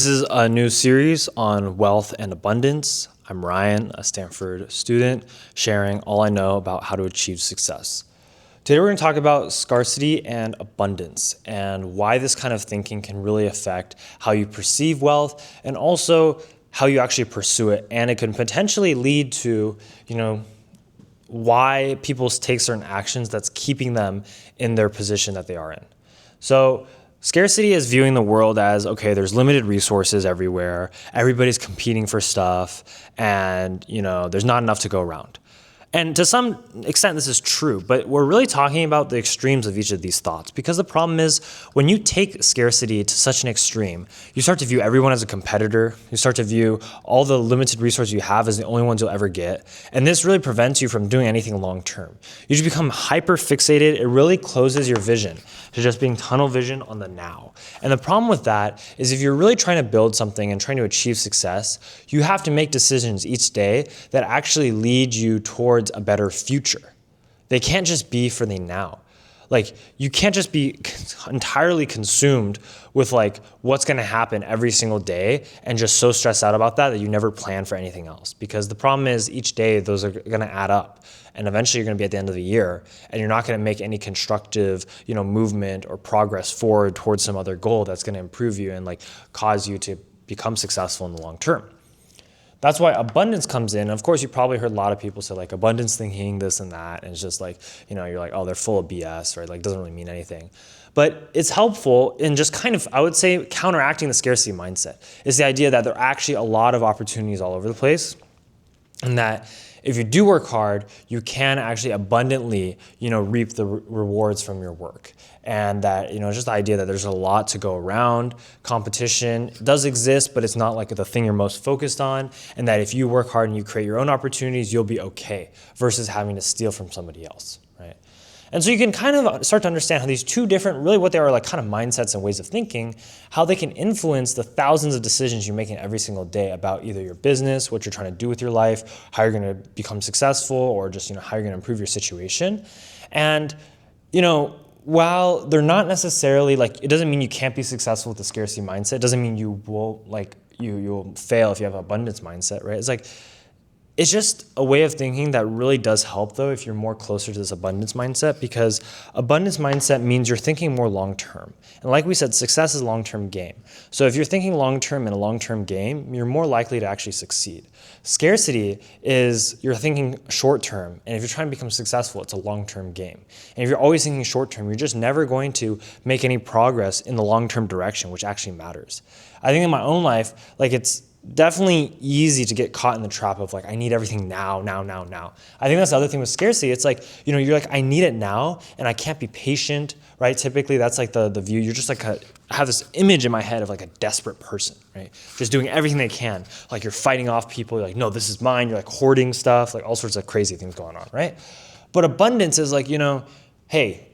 This is a new series on wealth and abundance. I'm Ryan, a Stanford student, sharing all I know about how to achieve success. Today we're going to talk about scarcity and abundance and why this kind of thinking can really affect how you perceive wealth and also how you actually pursue it. And it can potentially lead to, why people take certain actions that's keeping them in their position that they are in. So scarcity is viewing the world as, okay, there's limited resources everywhere, everybody's competing for stuff, and there's not enough to go around. And to some extent, this is true, but we're really talking about the extremes of each of these thoughts, because the problem is when you take scarcity to such an extreme, you start to view everyone as a competitor. You start to view all the limited resources you have as the only ones you'll ever get. And this really prevents you from doing anything long term. You just become hyper-fixated. It really closes your vision to just being tunnel vision on the now. And the problem with that is if you're really trying to build something and trying to achieve success, you have to make decisions each day that actually lead you towards a better future. They can't just be for the now. You can't just be entirely consumed with what's going to happen every single day and just so stressed out about that you never plan for anything else. Because the problem is each day those are going to add up, and eventually you're going to be at the end of the year and you're not going to make any constructive, movement or progress forward towards some other goal that's going to improve you and cause you to become successful in the long term. That's why abundance comes in. Of course, you probably heard a lot of people say abundance thinking, this and that. And it's just you're like, oh, they're full of BS, right? Doesn't really mean anything. But it's helpful in just kind of, I would say, counteracting the scarcity mindset. It's the idea that there are actually a lot of opportunities all over the place. And that if you do work hard, you can actually abundantly, reap the rewards from your work. And that, it's just the idea that there's a lot to go around. Competition does exist, but it's not the thing you're most focused on. And that if you work hard and you create your own opportunities, you'll be okay versus having to steal from somebody else, right? And so you can kind of start to understand how these two different, really what they are kind of mindsets and ways of thinking, how they can influence the thousands of decisions you're making every single day about either your business, what you're trying to do with your life, how you're going to become successful, or just how you're going to improve your situation. And, while they're not necessarily it doesn't mean you can't be successful with the scarcity mindset. It doesn't mean you will you'll fail if you have an abundance mindset, right? It's just a way of thinking that really does help, though, if you're more closer to this abundance mindset, because abundance mindset means you're thinking more long-term. And like we said, success is a long-term game. So if you're thinking long-term in a long-term game, you're more likely to actually succeed. Scarcity is you're thinking short-term, and if you're trying to become successful, it's a long-term game. And if you're always thinking short-term, you're just never going to make any progress in the long-term direction, which actually matters. I think in my own life, it's definitely easy to get caught in the trap of I need everything now. I think that's the other thing with scarcity. It's you're I need it now and I can't be patient, right? Typically that's the view. You're just I have this image in my head of a desperate person, right? Just doing everything they can. You're fighting off people. You're no, this is mine. You're hoarding stuff, all sorts of crazy things going on, right? But abundance is hey,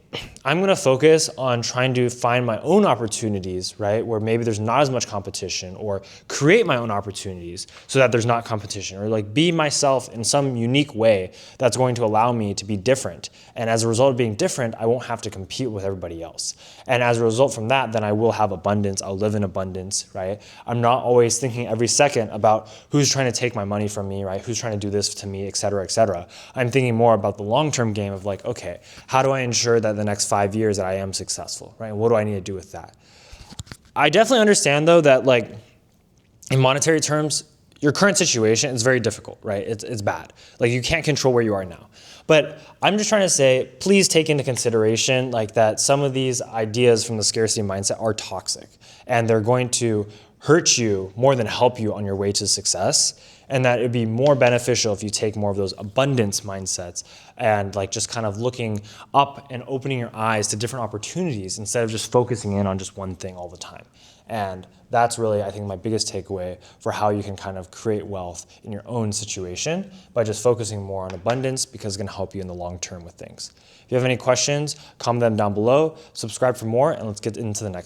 I'm going to focus on trying to find my own opportunities, right, where maybe there's not as much competition, or create my own opportunities so that there's not competition, or be myself in some unique way that's going to allow me to be different. And as a result of being different, I won't have to compete with everybody else. And as a result from that, then I will have abundance. I'll live in abundance, right? I'm not always thinking every second about who's trying to take my money from me, right? Who's trying to do this to me, et cetera, et cetera. I'm thinking more about the long-term game of okay, how do I ensure that the next 5 years that I am successful, right? What do I need to do with that? I definitely understand, though, that in monetary terms, your current situation is very difficult, right? It's bad. You can't control where you are now. But I'm just trying to say, please take into consideration that some of these ideas from the scarcity mindset are toxic, and they're going to hurt you more than help you on your way to success. And that it'd be more beneficial if you take more of those abundance mindsets and just kind of looking up and opening your eyes to different opportunities instead of just focusing in on just one thing all the time. And that's really, I think, my biggest takeaway for how you can kind of create wealth in your own situation by just focusing more on abundance, because it's going to help you in the long term with things. If you have any questions, comment them down below, subscribe for more, and let's get into the next